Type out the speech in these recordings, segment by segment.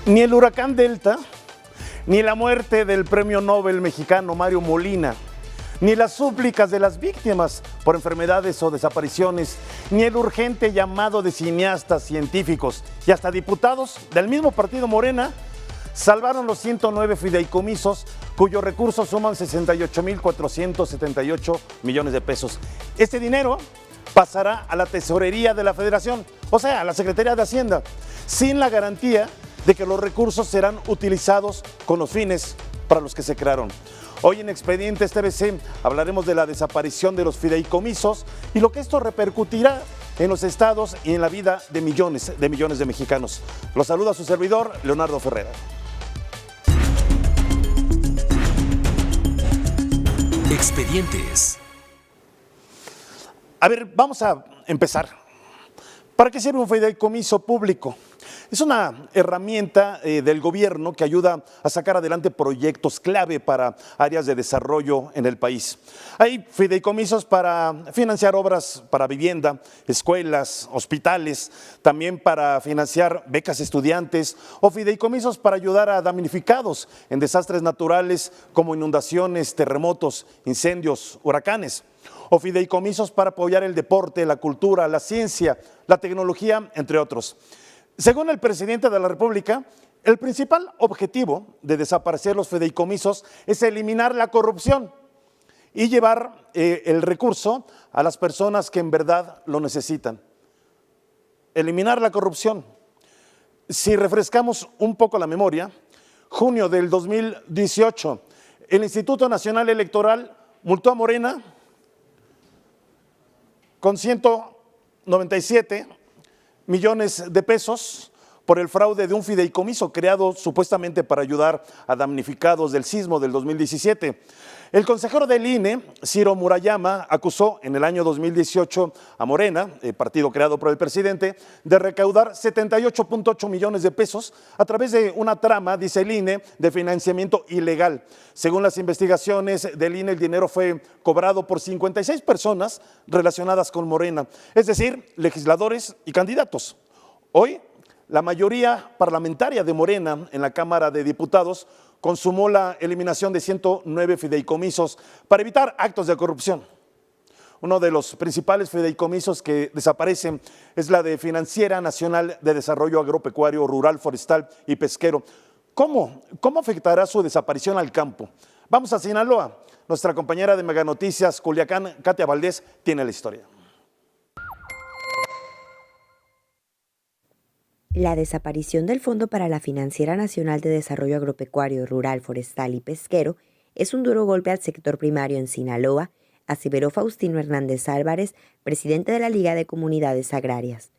Ni el huracán Delta, ni la muerte del premio Nobel mexicano Mario Molina, ni las súplicas de las víctimas por enfermedades o desapariciones, ni el urgente llamado de cineastas, científicos y hasta diputados del mismo partido Morena salvaron los 109 fideicomisos cuyos recursos suman 68,478 millones de pesos. Este dinero pasará a la tesorería de la Federación, o sea, a la Secretaría de Hacienda, sin la garantía de que los recursos serán utilizados con los fines para los que se crearon. Hoy en Expedientes TVC hablaremos de la desaparición de los fideicomisos y lo que esto repercutirá en los estados y en la vida de millones de mexicanos. Los saluda su servidor, Leonardo Ferrera. Expedientes. A ver, vamos a empezar. ¿Para qué sirve un fideicomiso público? Es una herramienta del gobierno que ayuda a sacar adelante proyectos clave para áreas de desarrollo en el país. Hay fideicomisos para financiar obras para vivienda, escuelas, hospitales, también para financiar becas estudiantes o fideicomisos para ayudar a damnificados en desastres naturales como inundaciones, terremotos, incendios, huracanes. O fideicomisos para apoyar el deporte, la cultura, la ciencia, la tecnología, entre otros. Según el presidente de la República, el principal objetivo de desaparecer los fideicomisos es eliminar la corrupción y llevar el recurso a las personas que en verdad lo necesitan. Eliminar la corrupción. Si refrescamos un poco la memoria, junio del 2018, el Instituto Nacional Electoral multó a Morena con 197 millones de pesos por el fraude de un fideicomiso creado supuestamente para ayudar a damnificados del sismo del 2017. El consejero del INE, Ciro Murayama, acusó en el año 2018 a Morena, el partido creado por el presidente, de recaudar 78,8 millones de pesos a través de una trama, dice el INE, de financiamiento ilegal. Según las investigaciones del INE, el dinero fue cobrado por 56 personas relacionadas con Morena, es decir, legisladores y candidatos. Hoy, la mayoría parlamentaria de Morena en la Cámara de Diputados consumó la eliminación de 109 fideicomisos para evitar actos de corrupción. Uno de los principales fideicomisos que desaparecen es la de Financiera Nacional de Desarrollo Agropecuario, Rural, Forestal y Pesquero. ¿Cómo afectará su desaparición al campo? Vamos a Sinaloa. Nuestra compañera de Mega Noticias, Culiacán, Katia Valdés, tiene la historia. La desaparición del Fondo para la Financiera Nacional de Desarrollo Agropecuario, Rural, Forestal y Pesquero es un duro golpe al sector primario en Sinaloa, aseveró Faustino Hernández Álvarez, presidente de la Liga de Comunidades Agrarias.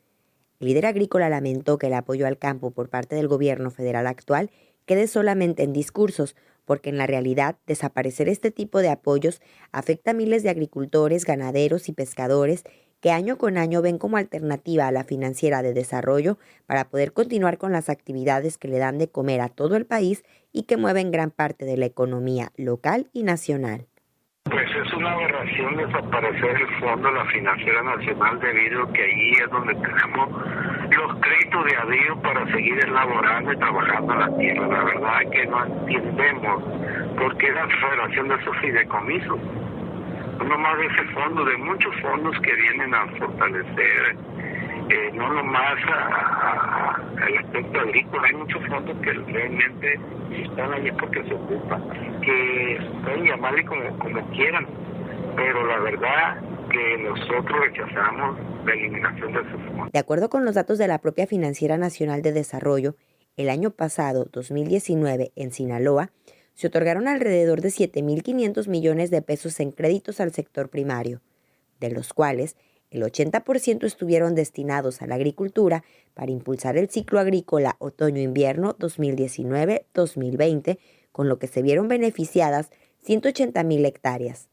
El líder agrícola lamentó que el apoyo al campo por parte del gobierno federal actual quede solamente en discursos, porque en la realidad desaparecer este tipo de apoyos afecta a miles de agricultores, ganaderos y pescadores que año con año ven como alternativa a la financiera de desarrollo para poder continuar con las actividades que le dan de comer a todo el país y que mueven gran parte de la economía local y nacional. Pues es una aberración desaparecer el Fondo de la Financiera Nacional debido a que ahí es donde tenemos los créditos de adío para seguir elaborando y trabajando en la tierra. La verdad es que no entendemos por qué la federación de esos fideicomisos. No nomás de ese fondo, de muchos fondos que vienen a fortalecer, no nomás el aspecto agrícola, hay muchos fondos que realmente están ahí porque se ocupan, que pueden llamarle como quieran, pero la verdad que nosotros rechazamos la eliminación de esos fondos. De acuerdo con los datos de la propia Financiera Nacional de Desarrollo, el año pasado, 2019, en Sinaloa, se otorgaron alrededor de 7,500 millones de pesos en créditos al sector primario, de los cuales el 80% estuvieron destinados a la agricultura para impulsar el ciclo agrícola otoño-invierno 2019-2020, con lo que se vieron beneficiadas 180,000 hectáreas.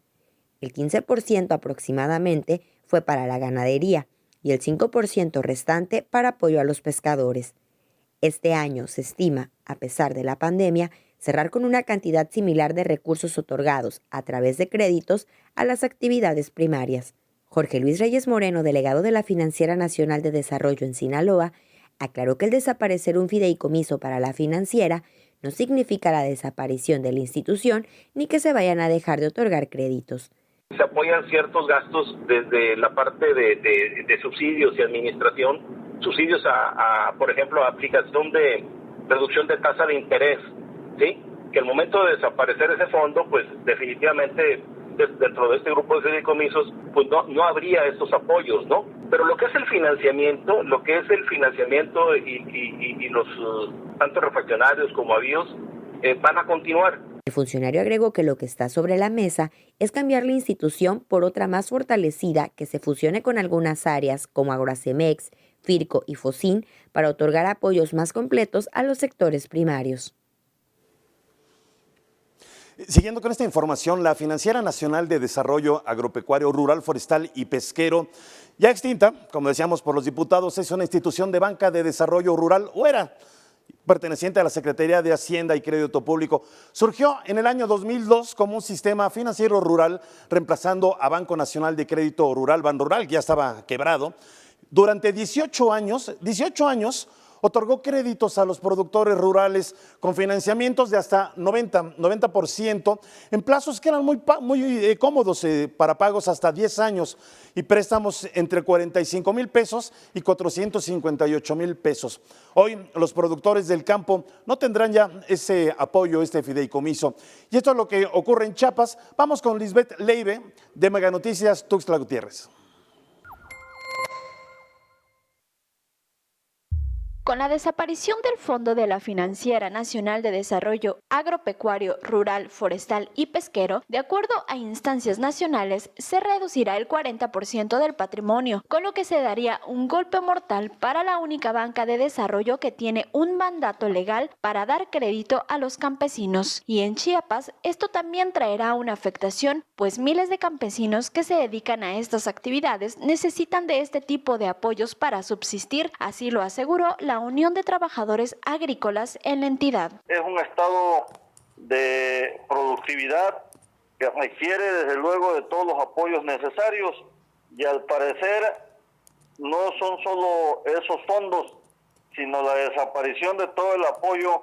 El 15% aproximadamente fue para la ganadería y el 5% restante para apoyo a los pescadores. Este año se estima, a pesar de la pandemia, cerrar con una cantidad similar de recursos otorgados a través de créditos a las actividades primarias. Jorge Luis Reyes Moreno, delegado de la Financiera Nacional de Desarrollo en Sinaloa, Aclaró que el desaparecer un fideicomiso para la financiera no significa la desaparición de la institución ni que se vayan a dejar de otorgar créditos. Se apoyan ciertos gastos desde la parte de subsidios y administración, subsidios por ejemplo, aplicación de reducción de tasa de interés, ¿sí? Que al momento de desaparecer ese fondo, pues definitivamente dentro de este grupo de fideicomisos, pues no habría estos apoyos, ¿no? Pero lo que es el financiamiento y los tanto refaccionarios como avíos van a continuar. El funcionario agregó que lo que está sobre la mesa es cambiar la institución por otra más fortalecida que se fusione con algunas áreas como Agrocemex, Firco y Focin para otorgar apoyos más completos a los sectores primarios. Siguiendo con esta información, la Financiera Nacional de Desarrollo Agropecuario, Rural, Forestal y Pesquero, ya extinta, como decíamos por los diputados, es una institución de banca de desarrollo rural, o era perteneciente a la Secretaría de Hacienda y Crédito Público. Surgió en el año 2002 como un sistema financiero rural, reemplazando a Banco Nacional de Crédito Rural, Banrural, que ya estaba quebrado. Durante 18 años, otorgó créditos a los productores rurales con financiamientos de hasta 90% en plazos que eran muy cómodos para pagos hasta 10 años y préstamos entre 45,000 pesos y 458,000 pesos. Hoy los productores del campo no tendrán ya ese apoyo, este fideicomiso. Y esto es lo que ocurre en Chiapas. Vamos con Lisbeth Leive de Mega Noticias Tuxtla Gutiérrez. Con la desaparición del Fondo de la Financiera Nacional de Desarrollo Agropecuario, Rural, Forestal y Pesquero, de acuerdo a instancias nacionales, se reducirá el 40% del patrimonio, con lo que se daría un golpe mortal para la única banca de desarrollo que tiene un mandato legal para dar crédito a los campesinos. Y en Chiapas, esto también traerá una afectación, pues miles de campesinos que se dedican a estas actividades necesitan de este tipo de apoyos para subsistir, así lo aseguró la Unión de Trabajadores Agrícolas en la entidad. Es un estado de productividad que requiere desde luego de todos los apoyos necesarios y al parecer no son solo esos fondos, sino la desaparición de todo el apoyo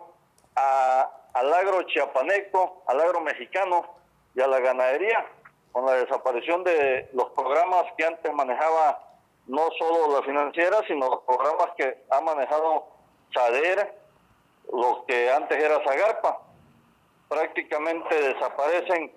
al agro chiapaneco, al agro mexicano y a la ganadería, con la desaparición de los programas que antes manejaba no solo la financiera, sino los programas que ha manejado SADER, los que antes era Zagarpa. Prácticamente desaparecen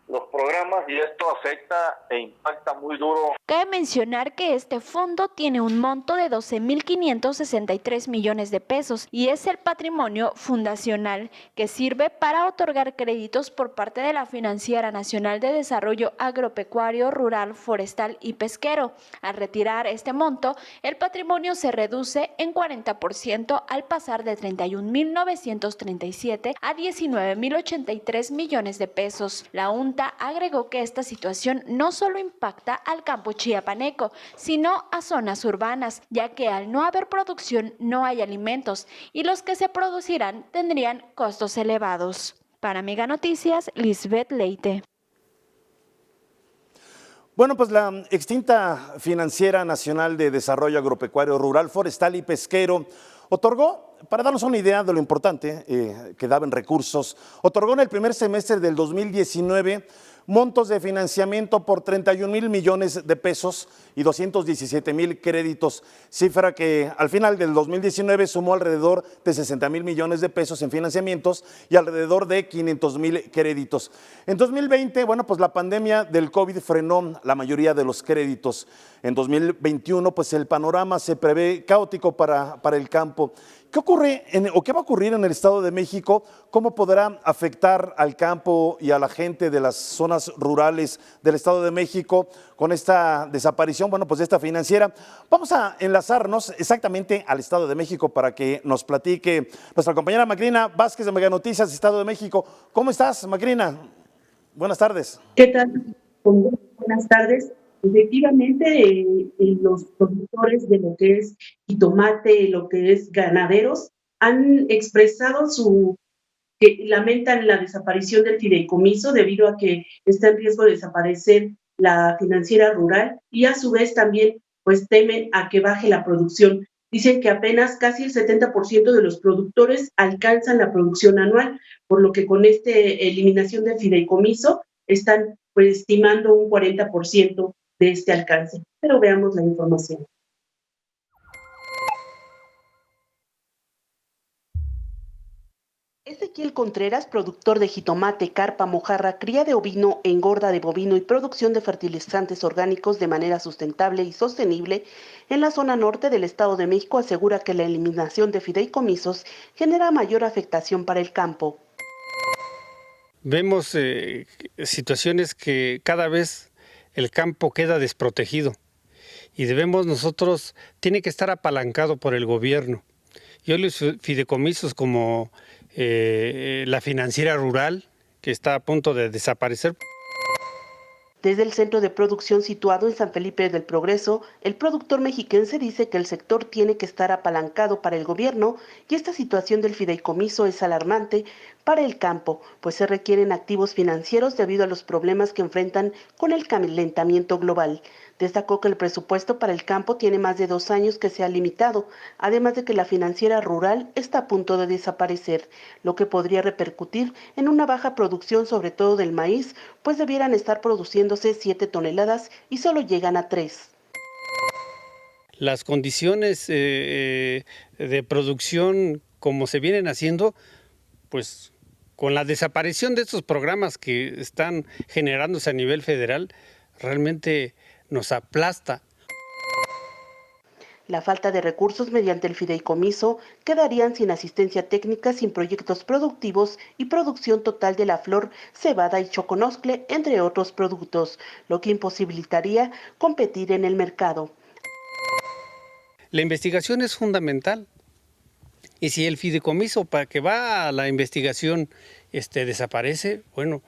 los programas y esto afecta e impacta muy duro. Cabe mencionar que este fondo tiene un monto de 12,563 millones de pesos y es el patrimonio fundacional que sirve para otorgar créditos por parte de la Financiera Nacional de Desarrollo Agropecuario, Rural, Forestal y Pesquero. Al retirar este monto, el patrimonio se reduce en 40% al pasar de 31,937 a 19,083 millones de pesos. La UNTA agregó que esta situación no solo impacta al campo chiapaneco, sino a zonas urbanas, ya que al no haber producción no hay alimentos y los que se producirán tendrían costos elevados. Para Mega Noticias, Lisbeth Leite. Bueno, pues la extinta Financiera Nacional de Desarrollo Agropecuario, Rural, Forestal y Pesquero otorgó, para darnos una idea de lo importante que daban recursos, otorgó en el primer semestre del 2019 montos de financiamiento por 31,000 millones de pesos y 217,000 créditos, cifra que al final del 2019 sumó alrededor de 60,000 millones de pesos en financiamientos y alrededor de 500,000 créditos. En 2020, bueno, pues la pandemia del COVID frenó la mayoría de los créditos. En 2021, pues el panorama se prevé caótico para el campo. ¿Qué ocurre o qué va a ocurrir en el Estado de México? ¿Cómo podrá afectar al campo y a la gente de las zonas rurales del Estado de México con esta desaparición, bueno, pues de esta financiera? Vamos a enlazarnos exactamente al Estado de México para que nos platique nuestra compañera Macrina Vázquez de Mega Noticias, Estado de México. ¿Cómo estás, Macrina? Buenas tardes. ¿Qué tal? Buenas tardes. Efectivamente, los productores de lo que es jitomate, lo que es ganaderos, han expresado que lamentan la desaparición del fideicomiso debido a que está en riesgo de desaparecer la financiera rural y a su vez también pues temen a que baje la producción Dicen que apenas casi el 70% de los productores alcanzan la producción anual, por lo que con esta eliminación del fideicomiso están pues, estimando un 40% de este alcance. Pero veamos la información. Ezequiel Contreras, productor de jitomate, carpa, mojarra, cría de ovino, engorda de bovino y producción de fertilizantes orgánicos de manera sustentable y sostenible en la zona norte del Estado de México, asegura que la eliminación de fideicomisos genera mayor afectación para el campo. Vemos situaciones que cada vez el campo queda desprotegido y tiene que estar apalancado por el gobierno. Y hoy los fideicomisos como la financiera rural, que está a punto de desaparecer. Desde el centro de producción situado en San Felipe del Progreso, el productor mexiquense dice que el sector tiene que estar apalancado para el gobierno y esta situación del fideicomiso es alarmante para el campo, pues se requieren activos financieros debido a los problemas que enfrentan con el calentamiento global. Destacó que el presupuesto para el campo tiene más de 2 años que se ha limitado, además de que la financiera rural está a punto de desaparecer, lo que podría repercutir en una baja producción, sobre todo del maíz, pues debieran estar produciéndose 7 toneladas y solo llegan a 3. Las condiciones de producción como se vienen haciendo, pues con la desaparición de estos programas que están generándose a nivel federal, realmente nos aplasta. La falta de recursos mediante el fideicomiso quedarían sin asistencia técnica, sin proyectos productivos y producción total de la flor, cebada y choconoscle, entre otros productos, lo que imposibilitaría competir en el mercado. La investigación es fundamental. Y si el fideicomiso para que va a la investigación desaparece, bueno,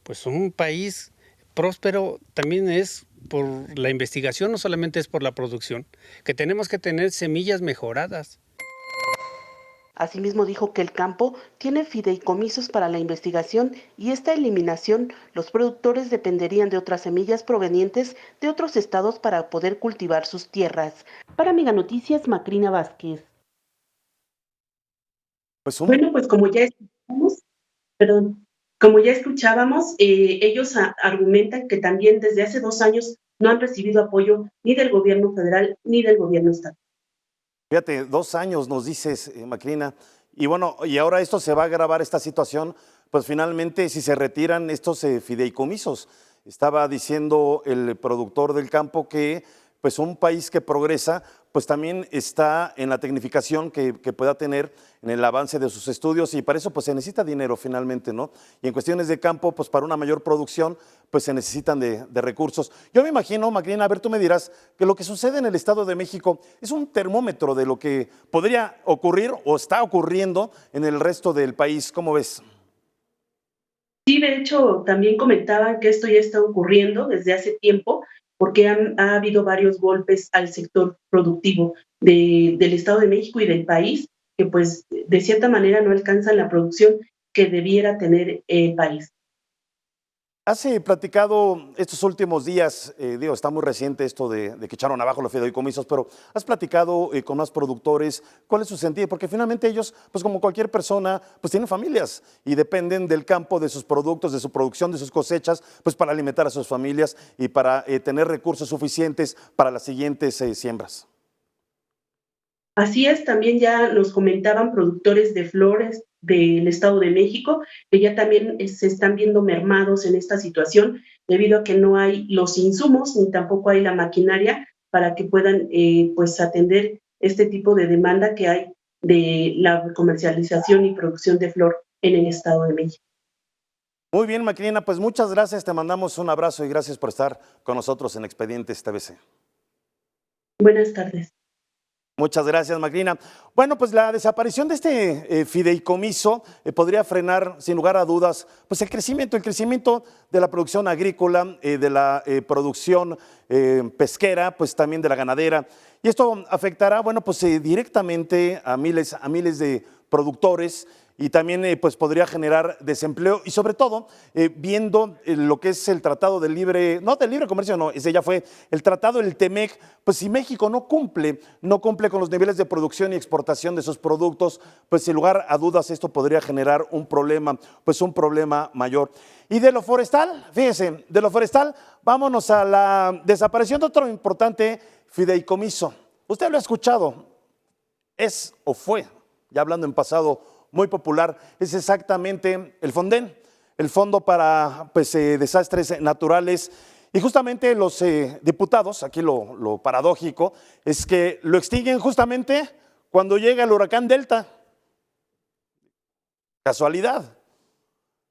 pues un país próspero también es por la investigación, no solamente es por la producción, que tenemos que tener semillas mejoradas. Asimismo dijo que el campo tiene fideicomisos para la investigación y esta eliminación, los productores dependerían de otras semillas provenientes de otros estados para poder cultivar sus tierras. Para Mega Noticias, Macrina Vázquez. Bueno, pues como ya escuchábamos, ellos argumentan que también desde hace 2 años no han recibido apoyo ni del gobierno federal ni del gobierno estatal. Fíjate, 2 años nos dices, Macrina, y bueno, y ahora esto se va a agravar esta situación, pues finalmente si se retiran estos fideicomisos. Estaba diciendo el productor del campo que pues un país que progresa, pues también está en la tecnificación que pueda tener en el avance de sus estudios y para eso pues se necesita dinero finalmente, ¿no? Y en cuestiones de campo, pues para una mayor producción, pues se necesitan de recursos. Yo me imagino, Macrina, a ver, tú me dirás que lo que sucede en el Estado de México es un termómetro de lo que podría ocurrir o está ocurriendo en el resto del país. ¿Cómo ves? Sí, de hecho, también comentaban que esto ya está ocurriendo desde hace tiempo, porque ha habido varios golpes al sector productivo del Estado de México y del país, que pues de cierta manera no alcanzan la producción que debiera tener el país. ¿Has platicado estos últimos días, digo, está muy reciente esto de que echaron abajo los fideicomisos, pero has platicado con más productores, ¿cuál es su sentido? Porque finalmente ellos, pues como cualquier persona, pues tienen familias y dependen del campo, de sus productos, de su producción, de sus cosechas, pues para alimentar a sus familias y para tener recursos suficientes para las siguientes siembras. Así es, también ya nos comentaban productores de flores del Estado de México, que ya también se están viendo mermados en esta situación debido a que no hay los insumos ni tampoco hay la maquinaria para que puedan pues atender este tipo de demanda que hay de la comercialización y producción de flor en el Estado de México. Muy bien, Macrina, pues muchas gracias, te mandamos un abrazo y gracias por estar con nosotros en Expedientes TVC. Buenas tardes. Muchas gracias, Macrina. Bueno, pues la desaparición de este fideicomiso podría frenar, sin lugar a dudas, pues el crecimiento de la producción agrícola, de la producción pesquera, pues también de la ganadera. Y esto afectará, bueno, pues directamente a miles de productores y también pues podría generar desempleo y sobre todo viendo lo que es el tratado de libre comercio, no, ese ya fue el tratado del TEMEC, pues si México no cumple con los niveles de producción y exportación de sus productos, pues sin lugar a dudas esto podría generar un problema mayor. Y de lo forestal, fíjense, de lo forestal, vámonos a la desaparición de otro importante fideicomiso. Usted lo ha escuchado, es o fue, ya hablando en pasado, muy popular, es exactamente el FONDEN, el Fondo para Desastres Naturales. Y justamente los diputados, aquí lo paradójico, es que lo extinguen justamente cuando llega el huracán Delta. Casualidad.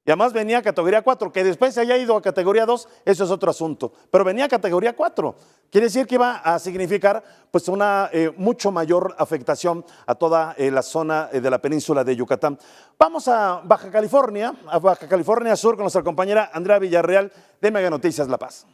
Y además venía a categoría 4, que después se haya ido a categoría 2, eso es otro asunto. Pero venía a categoría 4. Quiere decir que iba a significar pues una mucho mayor afectación a toda la zona de la península de Yucatán. Vamos a Baja California Sur, con nuestra compañera Andrea Villarreal de Mega Noticias La Paz.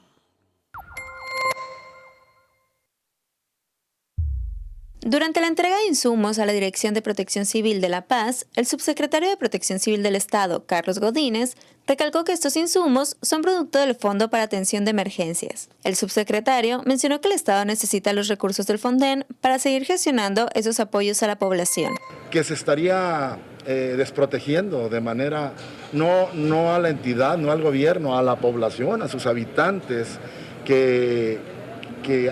Durante la entrega de insumos a la Dirección de Protección Civil de La Paz, el subsecretario de Protección Civil del Estado, Carlos Godínez, recalcó que estos insumos son producto del Fondo para Atención de Emergencias. El subsecretario mencionó que el Estado necesita los recursos del FONDEN para seguir gestionando esos apoyos a la población. Que se estaría desprotegiendo de manera, no a la entidad, no al gobierno, a la población, a sus habitantes, que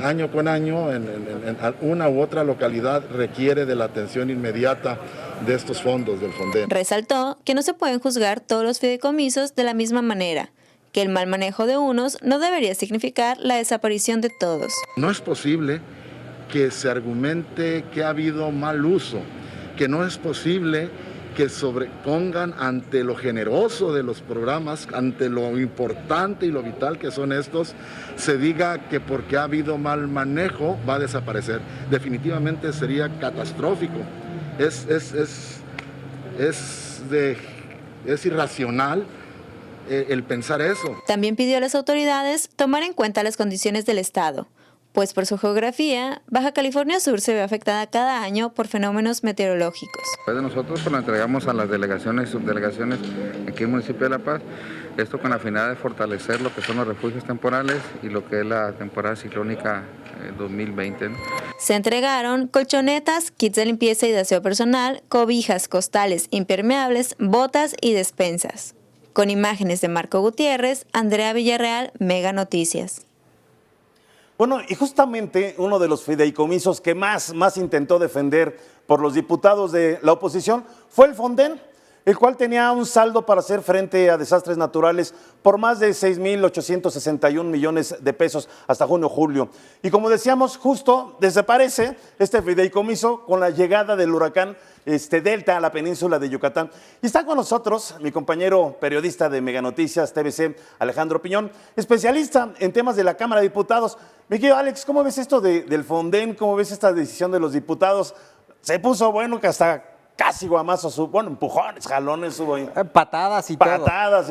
año con año en una u otra localidad requiere de la atención inmediata de estos fondos del FONDEN. Resaltó que no se pueden juzgar todos los fideicomisos de la misma manera, que el mal manejo de unos no debería significar la desaparición de todos. No es posible que se argumente que ha habido mal uso, que no es posible que sobrepongan ante lo generoso de los programas, ante lo importante y lo vital que son estos, se diga que porque ha habido mal manejo va a desaparecer. Definitivamente sería catastrófico. Es irracional el pensar eso. También pidió a las autoridades tomar en cuenta las condiciones del Estado, pues por su geografía, Baja California Sur se ve afectada cada año por fenómenos meteorológicos. Nosotros lo entregamos a las delegaciones y subdelegaciones aquí en el municipio de La Paz, esto con la finalidad de fortalecer lo que son los refugios temporales y lo que es la temporada ciclónica 2020. Se entregaron colchonetas, kits de limpieza y de aseo personal, cobijas, costales, impermeables, botas y despensas. Con imágenes de Marco Gutiérrez, Andrea Villarreal, Mega Noticias. Bueno, y justamente uno de los fideicomisos que más intentó defender por los diputados de la oposición fue el FONDEN, el cual tenía un saldo para hacer frente a desastres naturales por más de 6,861 millones de pesos hasta junio-julio. Y como decíamos, justo desaparece este fideicomiso con la llegada del huracán Delta a la península de Yucatán. Y está con nosotros mi compañero periodista de Mega Noticias TVC, Alejandro Piñón, especialista en temas de la Cámara de Diputados. Mi querido Alex, ¿cómo ves esto del FONDEN? ¿Cómo ves esta decisión de los diputados? Se puso bueno que hasta casi guamazos, empujones, jalones hubo ahí. Patadas y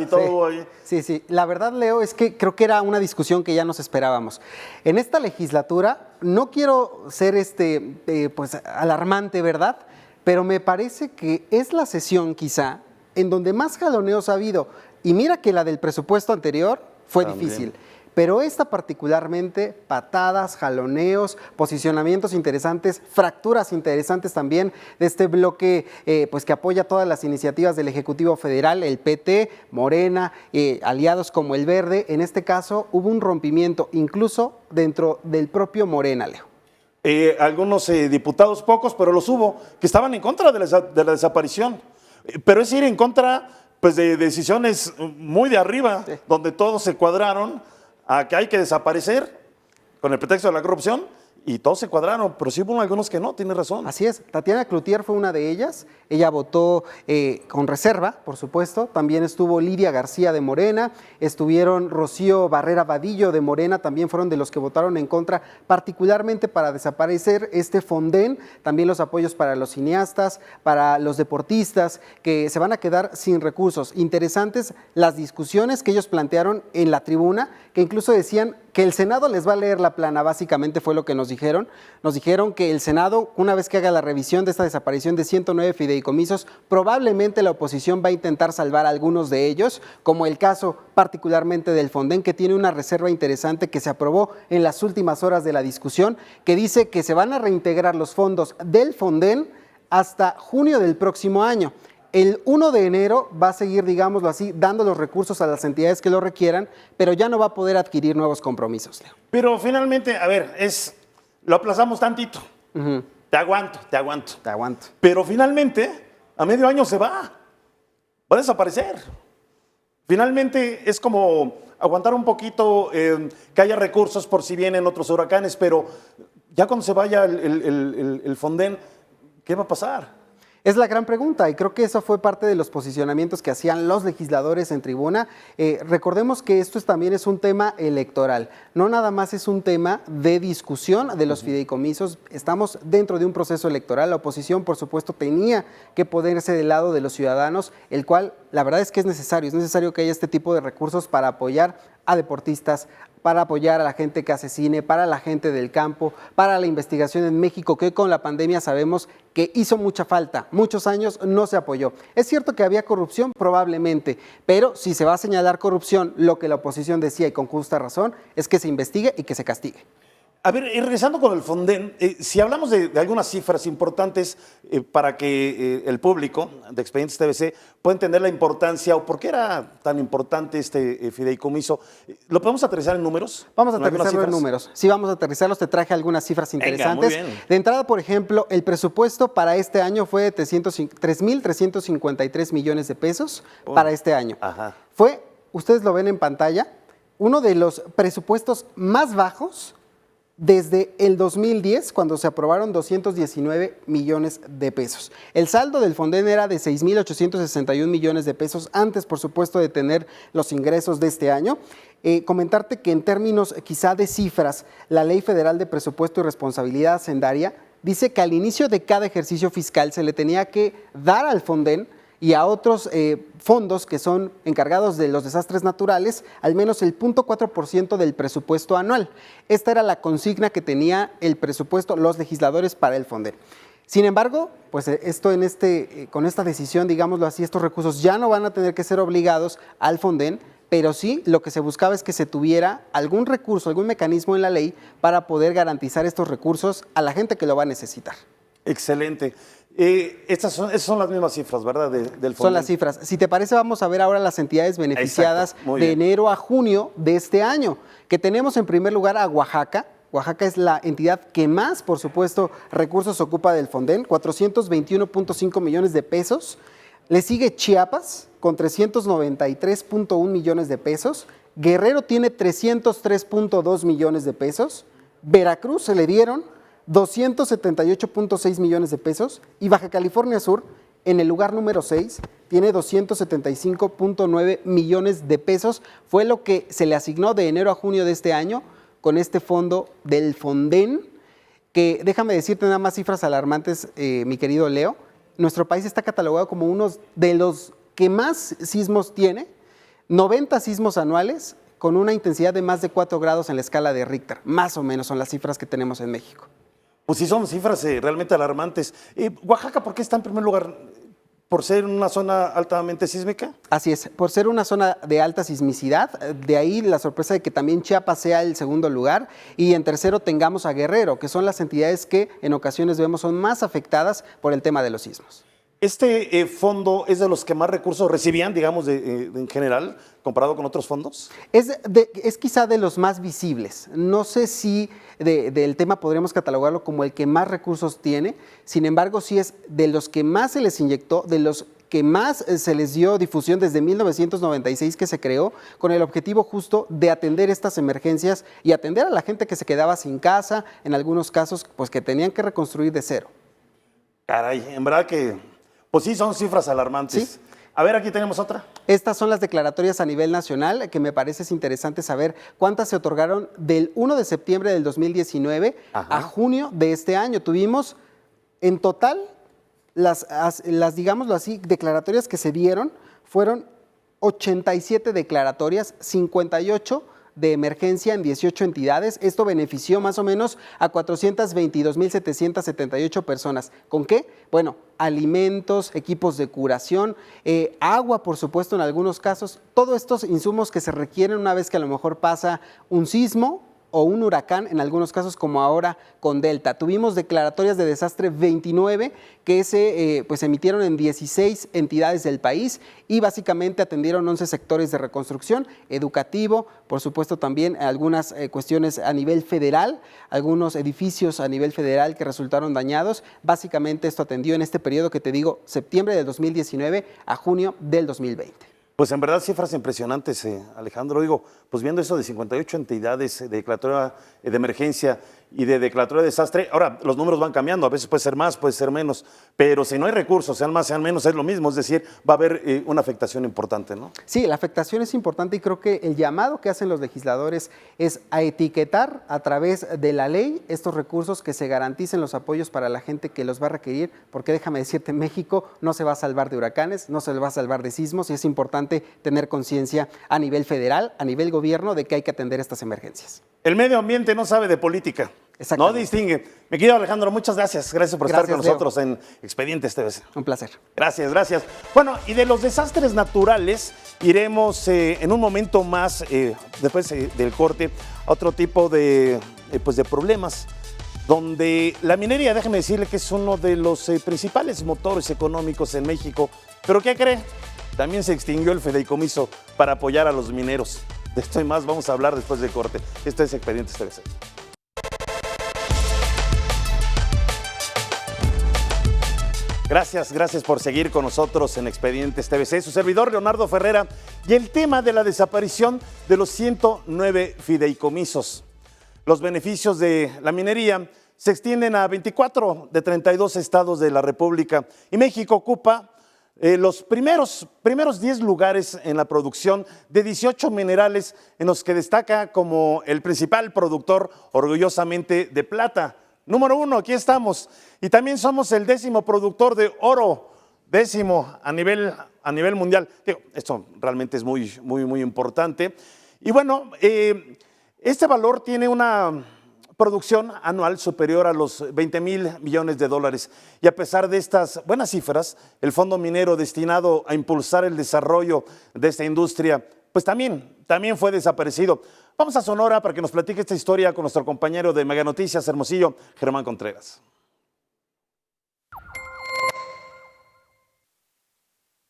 todo ahí. Sí. La verdad, Leo, es que creo que era una discusión que ya nos esperábamos. En esta legislatura, no quiero ser alarmante, ¿verdad? Pero me parece que es la sesión quizá en donde más jaloneos ha habido. Y mira que la del presupuesto anterior fue difícil. Pero esta particularmente, patadas, jaloneos, posicionamientos interesantes, fracturas interesantes también de este bloque que apoya todas las iniciativas del Ejecutivo Federal, el PT, Morena, aliados como el Verde. En este caso hubo un rompimiento incluso dentro del propio Morena, Leo. Algunos diputados, pocos, pero los hubo, que estaban en contra de la desaparición. Pero es ir en contra de decisiones muy de arriba, donde todos se cuadraron a que hay que desaparecer con el pretexto de la corrupción y todos se cuadraron, pero sí hubo algunos que no, tiene razón. Así es, Tatiana Cloutier fue una de ellas, ella votó con reserva, por supuesto, también estuvo Lidia García de Morena, estuvieron Rocío Barrera Vadillo de Morena, también fueron de los que votaron en contra, particularmente para desaparecer este FONDEN, también los apoyos para los cineastas, para los deportistas, que se van a quedar sin recursos. Interesantes las discusiones que ellos plantearon en la tribuna, que incluso decían que el Senado les va a leer la plana, básicamente fue lo que nos nos dijeron que el Senado, una vez que haga la revisión de esta desaparición de 109 fideicomisos, probablemente la oposición va a intentar salvar algunos de ellos, como el caso particularmente del Fonden, que tiene una reserva interesante que se aprobó en las últimas horas de la discusión, que dice que se van a reintegrar los fondos del Fonden hasta junio del próximo año. El 1 de enero va a seguir, digámoslo así, dando los recursos a las entidades que lo requieran, pero ya no va a poder adquirir nuevos compromisos, Leo. Pero finalmente, a ver, lo aplazamos tantito. Te aguanto. Pero finalmente, a medio año se va a desaparecer. Finalmente es como aguantar un poquito, que haya recursos por si vienen otros huracanes, pero ya cuando se vaya el Fonden, ¿qué va a pasar? Es la gran pregunta y creo que eso fue parte de los posicionamientos que hacían los legisladores en tribuna. Recordemos que esto también es un tema electoral, no nada más es un tema de discusión de los fideicomisos. Estamos dentro de un proceso electoral, la oposición por supuesto tenía que ponerse del lado de los ciudadanos, el cual la verdad es que es necesario que haya este tipo de recursos para apoyar a deportistas, para apoyar a la gente que hace cine, para la gente del campo, para la investigación en México, que hoy con la pandemia sabemos que hizo mucha falta, muchos años no se apoyó. Es cierto que había corrupción, probablemente, pero si se va a señalar corrupción, lo que la oposición decía y con justa razón es que se investigue y que se castigue. A ver, regresando con el Fonden, si hablamos de algunas cifras importantes para que el público de Expedientes TVC pueda entender la importancia o por qué era tan importante este fideicomiso, ¿lo podemos aterrizar en números? Vamos a aterrizarlo en números. Sí, vamos a aterrizarlos. Te traje algunas cifras interesantes. Venga, muy bien. De entrada, por ejemplo, el presupuesto para este año fue de 3.353 millones de pesos para este año. Ajá. Fue, ustedes lo ven en pantalla, uno de los presupuestos más bajos desde el 2010, cuando se aprobaron 219 millones de pesos. El saldo del Fonden era de 6.861 millones de pesos, antes, por supuesto, de tener los ingresos de este año. Comentarte que en términos quizá de cifras, la Ley Federal de Presupuesto y Responsabilidad Hacendaria dice que al inicio de cada ejercicio fiscal se le tenía que dar al Fonden y a otros fondos que son encargados de los desastres naturales, al menos el 0.4% del presupuesto anual. Esta era la consigna que tenía el presupuesto, los legisladores para el Fonden. Sin embargo, pues esto con esta decisión, digámoslo así, estos recursos ya no van a tener que ser obligados al Fonden, pero sí lo que se buscaba es que se tuviera algún recurso, algún mecanismo en la ley para poder garantizar estos recursos a la gente que lo va a necesitar. Excelente. Esas son las mismas cifras, ¿verdad? Del Fonden. Son las cifras. Si te parece, vamos a ver ahora las entidades beneficiadas de enero a junio de este año, que tenemos en primer lugar a Oaxaca. Oaxaca es la entidad que más, por supuesto, recursos ocupa del Fonden, 421.5 millones de pesos. Le sigue Chiapas con 393.1 millones de pesos. Guerrero tiene 303.2 millones de pesos. Veracruz se le dieron 278.6 millones de pesos y Baja California Sur, en el lugar número 6, tiene 275.9 millones de pesos. Fue lo que se le asignó de enero a junio de este año con este fondo del Fonden, que déjame decirte nada más cifras alarmantes, mi querido Leo. Nuestro país está catalogado como uno de los que más sismos tiene, 90 sismos anuales con una intensidad de más de 4 grados en la escala de Richter. Más o menos son las cifras que tenemos en México. Pues sí, son cifras realmente alarmantes. ¿Oaxaca por qué está en primer lugar? ¿Por ser una zona altamente sísmica? Así es, por ser una zona de alta sismicidad, de ahí la sorpresa de que también Chiapas sea el segundo lugar y en tercero tengamos a Guerrero, que son las entidades que en ocasiones vemos son más afectadas por el tema de los sismos. ¿Este fondo es de los que más recursos recibían, digamos, en general, comparado con otros fondos? Es quizá de los más visibles. No sé si del tema podremos catalogarlo como el que más recursos tiene. Sin embargo, sí es de los que más se les inyectó, de los que más se les dio difusión desde 1996 que se creó, con el objetivo justo de atender estas emergencias y atender a la gente que se quedaba sin casa, en algunos casos, pues que tenían que reconstruir de cero. Caray, en verdad que... Pues sí, son cifras alarmantes. ¿Sí? A ver, aquí tenemos otra. Estas son las declaratorias a nivel nacional, que me parece interesante saber cuántas se otorgaron del 1 de septiembre del 2019 a junio de este año. Tuvimos en total, las digámoslo así, declaratorias que se dieron fueron 87 declaratorias, 58 de emergencia en 18 entidades. Esto benefició más o menos a 422.778 personas. ¿Con qué? Bueno, alimentos, equipos de curación, agua, por supuesto, en algunos casos. Todos estos insumos que se requieren una vez que a lo mejor pasa un sismo o un huracán, en algunos casos como ahora con Delta. Tuvimos declaratorias de desastre 29 que se emitieron en 16 entidades del país y básicamente atendieron 11 sectores de reconstrucción, educativo, por supuesto también algunas cuestiones a nivel federal, algunos edificios a nivel federal que resultaron dañados. Básicamente esto atendió en este periodo que te digo, septiembre del 2019 a junio del 2020. Pues en verdad cifras impresionantes, Alejandro. Digo, pues viendo eso de 58 entidades de declaratoria de emergencia y de declaratoria de desastre, ahora los números van cambiando, a veces puede ser más, puede ser menos, pero si no hay recursos, sean más, sean menos, es lo mismo, es decir, va a haber una afectación importante, ¿no? Sí, la afectación es importante y creo que el llamado que hacen los legisladores es a etiquetar a través de la ley estos recursos, que se garanticen los apoyos para la gente que los va a requerir, porque déjame decirte, México no se va a salvar de huracanes, no se va a salvar de sismos y es importante tener conciencia a nivel federal, a nivel gobierno, de que hay que atender estas emergencias. El medio ambiente no sabe de política, no distingue. Mi querido Alejandro, muchas gracias. Gracias por estar con nosotros en Expedientes TVC. Un placer. Gracias, gracias. Bueno, y de los desastres naturales iremos en un momento más, después del corte, a otro tipo de problemas, donde la minería, déjeme decirle que es uno de los principales motores económicos en México. ¿Pero qué cree? También se extinguió el fideicomiso para apoyar a los mineros. De esto y más vamos a hablar después del corte. Esto es Expedientes TVC. Gracias por seguir con nosotros en Expedientes TVC. Su servidor Leonardo Ferrera y el tema de la desaparición de los 109 fideicomisos. Los beneficios de la minería se extienden a 24 de 32 estados de la República y México ocupa los primeros 10 lugares en la producción de 18 minerales, en los que destaca como el principal productor orgullosamente de plata. Número 1, aquí estamos. Y también somos el 10º productor de oro, 10º a nivel mundial. Digo, esto realmente es muy importante. Y bueno, este valor tiene una producción anual superior a los 20,000 millones de dólares. Y a pesar de estas buenas cifras, el Fondo Minero destinado a impulsar el desarrollo de esta industria, pues también fue desaparecido. Vamos a Sonora para que nos platique esta historia con nuestro compañero de Mega Noticias Hermosillo, Germán Contreras.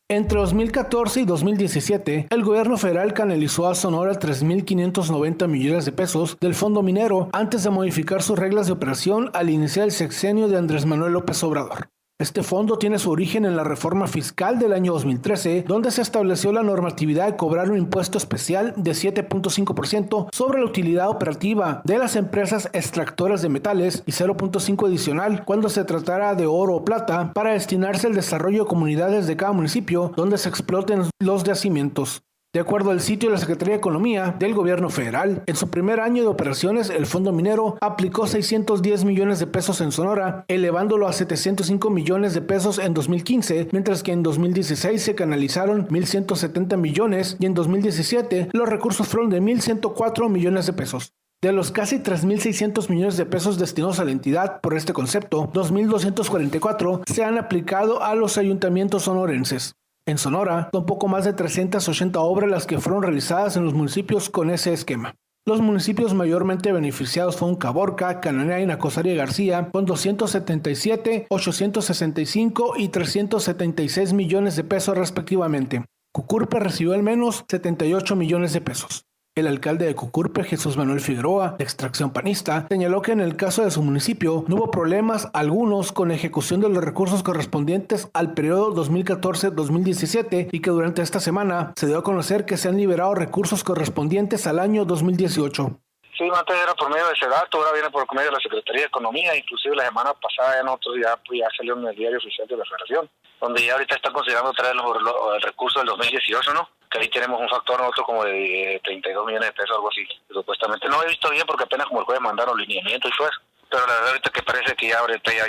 Entre 2014 y 2017, el gobierno federal canalizó a Sonora 3.590 millones de pesos del Fondo Minero antes de modificar sus reglas de operación al iniciar el sexenio de Andrés Manuel López Obrador. Este fondo tiene su origen en la reforma fiscal del año 2013, donde se estableció la normatividad de cobrar un impuesto especial de 7.5% sobre la utilidad operativa de las empresas extractoras de metales y 0.5% adicional cuando se tratara de oro o plata, para destinarse al desarrollo de comunidades de cada municipio donde se exploten los yacimientos. De acuerdo al sitio de la Secretaría de Economía del Gobierno Federal, en su primer año de operaciones, el Fondo Minero aplicó 610 millones de pesos en Sonora, elevándolo a 705 millones de pesos en 2015, mientras que en 2016 se canalizaron 1.170 millones y en 2017 los recursos fueron de 1.104 millones de pesos. De los casi 3.600 millones de pesos destinados a la entidad por este concepto, 2.244 se han aplicado a los ayuntamientos sonorenses. En Sonora, son poco más de 380 obras las que fueron realizadas en los municipios con ese esquema. Los municipios mayormente beneficiados fueron Caborca, Cananea y Nacosari García, con 277, 865 y 376 millones de pesos respectivamente. Cucurpe recibió al menos 78 millones de pesos. El alcalde de Cucurpe, Jesús Manuel Figueroa, de extracción panista, señaló que en el caso de su municipio no hubo problemas algunos con la ejecución de los recursos correspondientes al periodo 2014-2017 y que durante esta semana se dio a conocer que se han liberado recursos correspondientes al año 2018. Sí, antes era por medio de SEDATU, ahora viene por medio de la Secretaría de Economía, inclusive la semana pasada ya nosotros ya salió en el diario oficial de la Federación, donde ya ahorita están considerando traer el recurso del 2018, ¿no? Que ahí tenemos un factor nosotros como de 32 millones de pesos, algo así, supuestamente. No he visto bien porque apenas como el jueves mandaron lineamiento y fue eso. Pero la verdad ahorita que parece que ya ahorita ya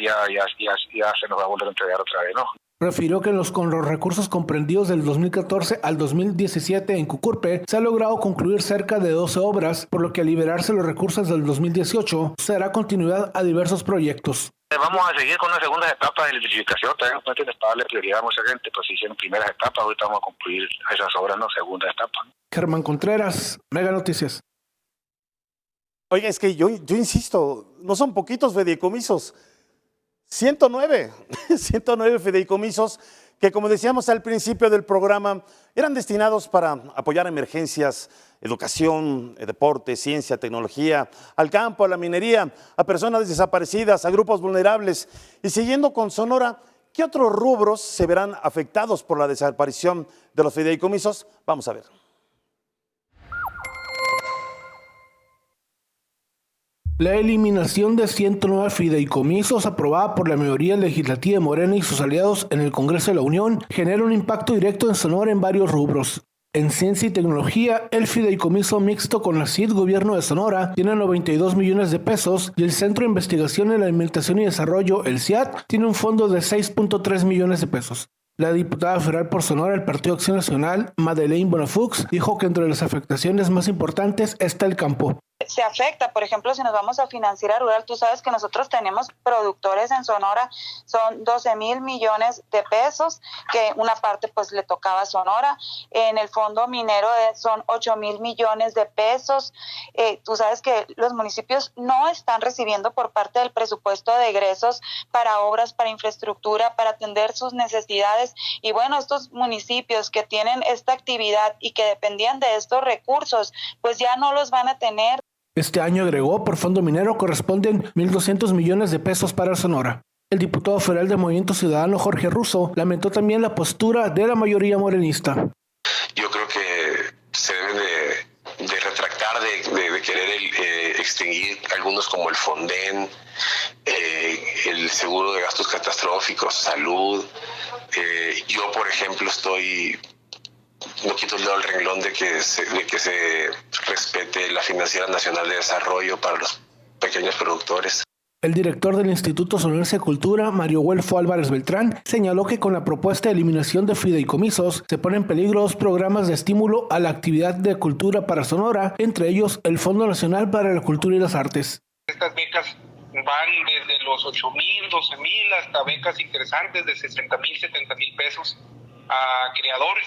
se nos va a volver a entregar otra vez, ¿no? Refirió que con los recursos comprendidos del 2014 al 2017 en Cucurpe se ha logrado concluir cerca de 12 obras, por lo que al liberarse los recursos del 2018 se dará continuidad a diversos proyectos. Vamos a seguir con las segundas etapas de electrificación, tenemos que darle prioridad a mucha gente, pues hicieron primeras etapas, ahorita vamos a concluir esas obras, no segunda etapa. Germán Contreras, Mega Noticias. Oiga, es que yo insisto, no son poquitos fideicomisos, 109 fideicomisos que, como decíamos al principio del programa, eran destinados para apoyar emergencias, educación, deporte, ciencia, tecnología, al campo, a la minería, a personas desaparecidas, a grupos vulnerables. Y siguiendo con Sonora, ¿qué otros rubros se verán afectados por la desaparición de los fideicomisos? Vamos a ver. La eliminación de 109 fideicomisos aprobada por la mayoría legislativa de Morena y sus aliados en el Congreso de la Unión genera un impacto directo en Sonora en varios rubros. En ciencia y tecnología, el fideicomiso mixto con la CID Gobierno de Sonora tiene 92 millones de pesos y el Centro de Investigación en Alimentación y Desarrollo, el CIAD, tiene un fondo de 6.3 millones de pesos. La diputada federal por Sonora del Partido Acción Nacional, Madeleine Bonafux, dijo que entre las afectaciones más importantes está el campo. Se afecta, por ejemplo, si nos vamos a Financiera Rural, tú sabes que nosotros tenemos productores en Sonora, son 12,000 millones de pesos, que una parte pues le tocaba a Sonora. En el fondo minero son 8,000 millones de pesos. Tú sabes que los municipios no están recibiendo por parte del presupuesto de egresos para obras, para infraestructura, para atender sus necesidades. Y bueno, estos municipios que tienen esta actividad y que dependían de estos recursos, pues ya no los van a tener. Este año, agregó, por fondo minero corresponden 1.200 millones de pesos para Sonora. El diputado federal de Movimiento Ciudadano, Jorge Russo, lamentó también la postura de la mayoría morenista. Yo creo que se deben de retractar de querer extinguir algunos como el Fonden, el seguro de gastos catastróficos, salud. Yo, por ejemplo, no quito el dedo al renglón de que se respete la Financiera Nacional de Desarrollo para los pequeños productores. El director del Instituto Sonorense de Cultura, Mario Huelfo Álvarez Beltrán, señaló que con la propuesta de eliminación de fideicomisos se ponen en peligro dos programas de estímulo a la actividad de cultura para Sonora, entre ellos el Fondo Nacional para la Cultura y las Artes. Estas becas van desde los 8,000, 12,000 hasta becas interesantes de 60,000, 70,000 pesos a creadores.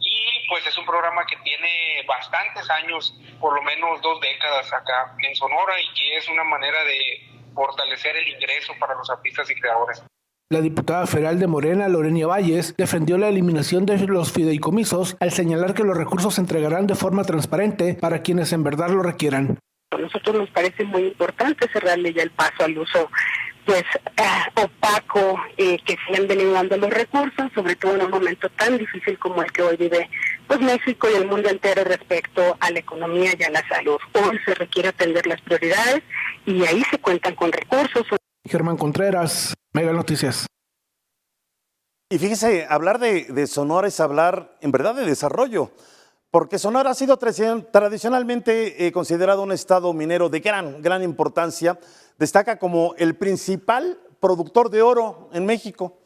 Y pues es un programa que tiene bastantes años, por lo menos 2 décadas acá en Sonora, y que es una manera de fortalecer el ingreso para los artistas y creadores. La diputada federal de Morena, Lorenia Valles, defendió la eliminación de los fideicomisos al señalar que los recursos se entregarán de forma transparente para quienes en verdad lo requieran. A nosotros nos parece muy importante cerrarle ya el paso al uso opaco que se han venido dando los recursos, sobre todo en un momento tan difícil como el que hoy vive pues México y el mundo entero respecto a la economía y a la salud. Hoy se requiere atender las prioridades y ahí se cuentan con recursos. Germán Contreras, Mega Noticias. Y fíjese, hablar de Sonora es hablar en verdad de desarrollo, porque Sonora ha sido tradicionalmente considerado un estado minero de gran importancia. Destaca como el principal productor de oro en México.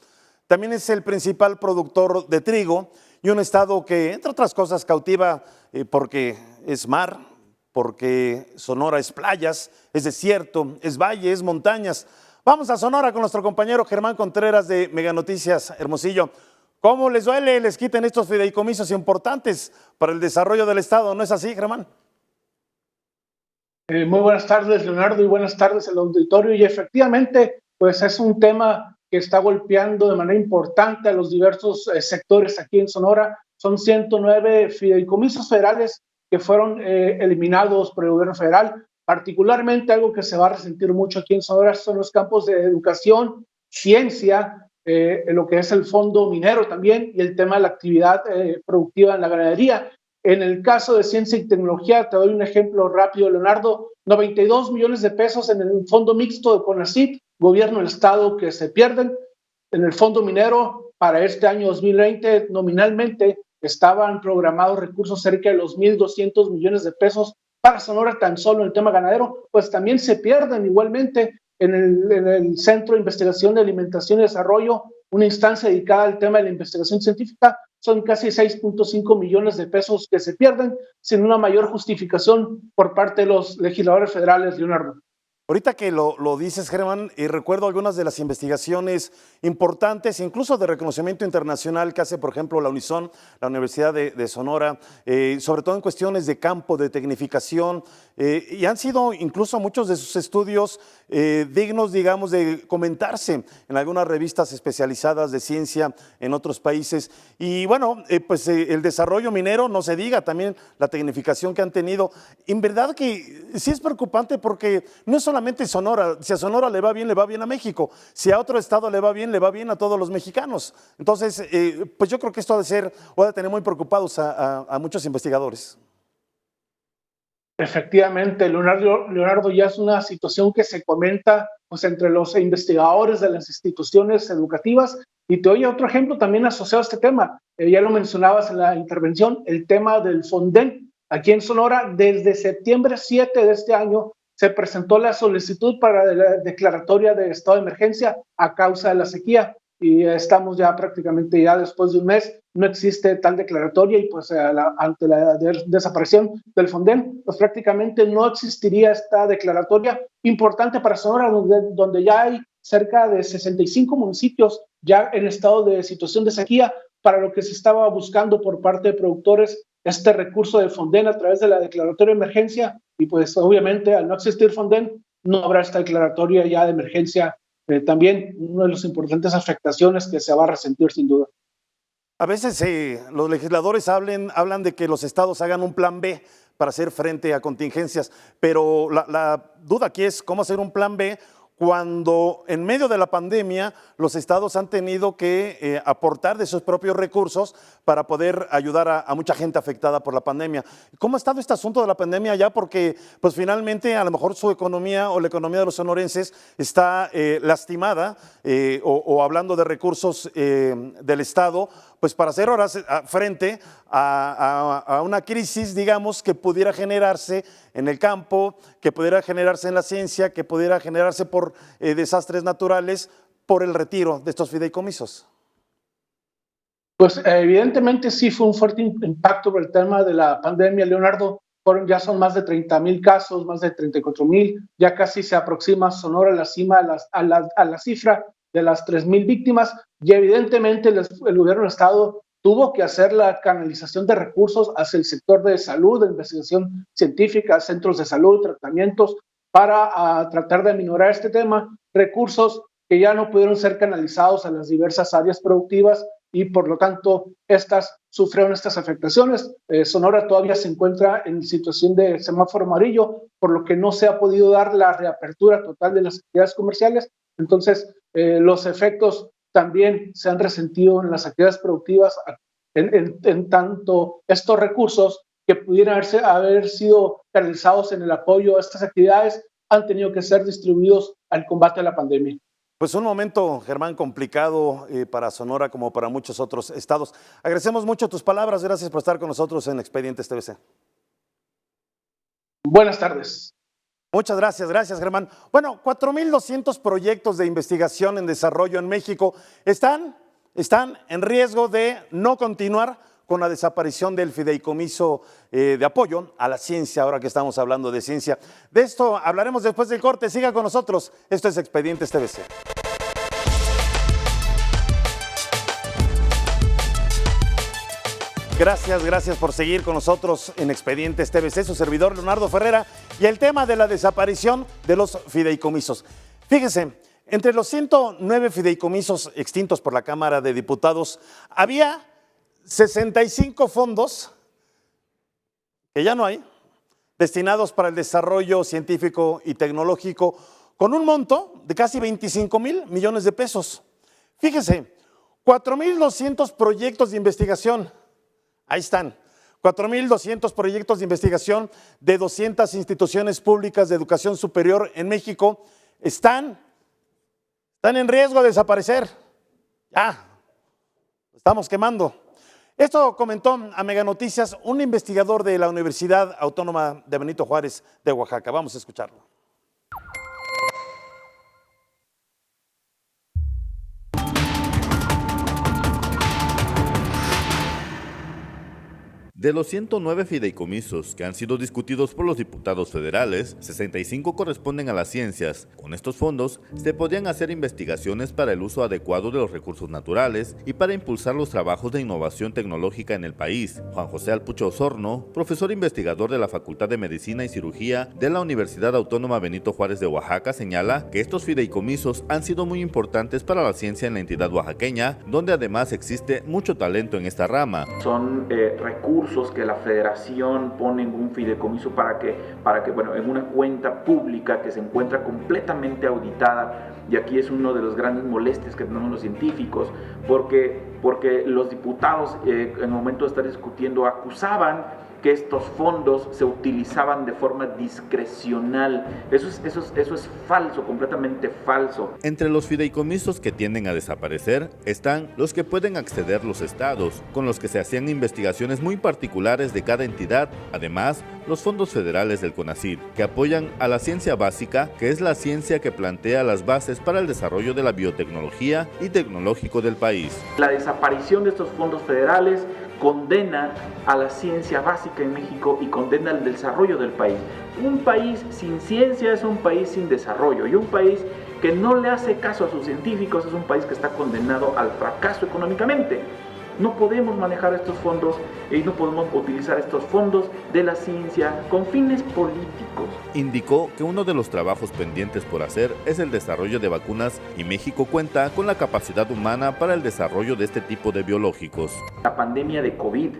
También es el principal productor de trigo y un estado que, entre otras cosas, cautiva porque es mar, porque Sonora es playas, es desierto, es valle, es montañas. Vamos a Sonora con nuestro compañero Germán Contreras de Mega Noticias Hermosillo. ¿Cómo les duele les quiten estos fideicomisos importantes para el desarrollo del estado? ¿No es así, Germán? Muy buenas tardes, Leonardo, y buenas tardes al auditorio. Y efectivamente, pues es un tema que está golpeando de manera importante a los diversos sectores aquí en Sonora. Son 109 fideicomisos federales que fueron eliminados por el gobierno federal. Particularmente algo que se va a resentir mucho aquí en Sonora son los campos de educación, ciencia, lo que es el fondo minero también y el tema de la actividad productiva en la ganadería. En el caso de ciencia y tecnología, te doy un ejemplo rápido, Leonardo, 92 millones de pesos en el fondo mixto de CONACYT, gobierno del estado, que se pierden. En el fondo minero, para este año 2020, nominalmente estaban programados recursos cerca de los 1.200 millones de pesos para Sonora tan solo en el tema ganadero, pues también se pierden igualmente en el Centro de Investigación de Alimentación y Desarrollo, una instancia dedicada al tema de la investigación científica, son casi 6.5 millones de pesos que se pierden sin una mayor justificación por parte de los legisladores federales, Leonardo. Ahorita que lo dices, Germán, recuerdo algunas de las investigaciones importantes, incluso de reconocimiento internacional que hace, por ejemplo, la Unison, la Universidad de Sonora, sobre todo en cuestiones de campo, de tecnificación, y han sido incluso muchos de sus estudios dignos, digamos, de comentarse en algunas revistas especializadas de ciencia en otros países. Y bueno, pues el desarrollo minero, no se diga, también la tecnificación que han tenido. En verdad que sí es preocupante porque no es solamente Sonora, si a Sonora le va bien a México, si a otro estado le va bien a todos los mexicanos. Entonces, pues yo creo que esto ha de ser, o ha de tener muy preocupados a muchos investigadores. Efectivamente, Leonardo, ya es una situación que se comenta pues, entre los investigadores de las instituciones educativas. Y te doy otro ejemplo también asociado a este tema. Ya lo mencionabas en la intervención, el tema del Fonden. Aquí en Sonora, desde septiembre 7 de este año, se presentó la solicitud para la declaratoria de estado de emergencia a causa de la sequía. Y estamos ya prácticamente ya después de un mes, no existe tal declaratoria y pues ante la desaparición del Fonden, pues prácticamente no existiría esta declaratoria importante para Sonora, donde ya hay cerca de 65 municipios ya en estado de situación de sequía, para lo que se estaba buscando por parte de productores este recurso de Fonden a través de la declaratoria de emergencia, y pues obviamente al no existir Fonden, no habrá esta declaratoria ya de emergencia. También una de las importantes afectaciones que se va a resentir sin duda. A veces los legisladores hablan de que los estados hagan un plan B para hacer frente a contingencias, pero la duda aquí es cómo hacer un plan B cuando en medio de la pandemia los estados han tenido que aportar de sus propios recursos para poder ayudar a mucha gente afectada por la pandemia. ¿Cómo ha estado este asunto de la pandemia ya? Porque pues finalmente a lo mejor su economía o la economía de los sonorenses está lastimada o hablando de recursos del estado, pues para hacer ahora frente a una crisis, digamos, que pudiera generarse en el campo, que pudiera generarse en la ciencia, que pudiera generarse por desastres naturales, por el retiro de estos fideicomisos. Pues evidentemente sí fue un fuerte impacto por el tema de la pandemia, Leonardo. Ya son más de 30,000 casos, más de 34,000, ya casi se aproxima Sonora a la cima, a la cifra de las 3,000 víctimas, y evidentemente el gobierno del estado tuvo que hacer la canalización de recursos hacia el sector de salud, de investigación científica, centros de salud, tratamientos, para tratar de aminorar este tema, recursos que ya no pudieron ser canalizados a las diversas áreas productivas y por lo tanto estas sufrieron estas afectaciones. Sonora todavía se encuentra en situación de semáforo amarillo, por lo que no se ha podido dar la reapertura total de las actividades comerciales. Entonces, los efectos también se han resentido en las actividades productivas, en tanto estos recursos que pudieran haber sido canalizados en el apoyo a estas actividades han tenido que ser distribuidos al combate a la pandemia. Pues un momento, Germán, complicado para Sonora como para muchos otros estados. Agradecemos mucho tus palabras, gracias por estar con nosotros en Expedientes TVC. Buenas tardes. Muchas gracias Germán. Bueno, 4,200 proyectos de investigación en desarrollo en México están en riesgo de no continuar con la desaparición del fideicomiso de apoyo a la ciencia, ahora que estamos hablando de ciencia. De esto hablaremos después del corte. Siga con nosotros. Esto es Expedientes TVC. Gracias por seguir con nosotros en Expedientes TVC, su servidor Leonardo Ferrera, y el tema de la desaparición de los fideicomisos. Fíjense, entre los 109 fideicomisos extintos por la Cámara de Diputados, había 65 fondos, que ya no hay, destinados para el desarrollo científico y tecnológico, con un monto de casi 25,000 millones de pesos. Fíjense, 4,200 proyectos de investigación. Ahí están, 4,200 proyectos de investigación de 200 instituciones públicas de educación superior en México están en riesgo de desaparecer. Ya, estamos quemando. Esto comentó a Mega Noticias un investigador de la Universidad Autónoma de Benito Juárez de Oaxaca. Vamos a escucharlo. De los 109 fideicomisos que han sido discutidos por los diputados federales, 65 corresponden a las ciencias. Con estos fondos se podrían hacer investigaciones para el uso adecuado de los recursos naturales y para impulsar los trabajos de innovación tecnológica en el país. Juan José Alpucho Osorno, profesor investigador de la Facultad de Medicina y Cirugía de la Universidad Autónoma Benito Juárez de Oaxaca, señala que estos fideicomisos han sido muy importantes para la ciencia en la entidad oaxaqueña, donde además existe mucho talento en esta rama. Son recursos que la federación pone en un fideicomiso para que bueno, en una cuenta pública que se encuentra completamente auditada, y aquí es uno de los grandes molestias que tenemos los científicos, porque los diputados en el momento de estar discutiendo acusaban que estos fondos se utilizaban de forma discrecional. Eso es falso, completamente falso. Entre los fideicomisos que tienden a desaparecer están los que pueden acceder los estados, con los que se hacían investigaciones muy particulares de cada entidad. Además, los fondos federales del CONACYT, que apoyan a la ciencia básica, que es la ciencia que plantea las bases para el desarrollo de la biotecnología y tecnológico del país. La desaparición de estos fondos federales condena a la ciencia básica en México y condena el desarrollo del país. Un país sin ciencia es un país sin desarrollo, y un país que no le hace caso a sus científicos es un país que está condenado al fracaso económicamente. No podemos manejar estos fondos y no podemos utilizar estos fondos de la ciencia con fines políticos. Indicó que uno de los trabajos pendientes por hacer es el desarrollo de vacunas, y México cuenta con la capacidad humana para el desarrollo de este tipo de biológicos. La pandemia de COVID,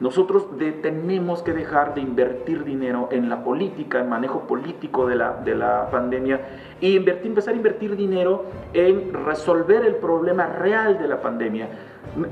nosotros tenemos que dejar de invertir dinero en la política, en manejo político de la pandemia, y empezar a invertir dinero en resolver el problema real de la pandemia.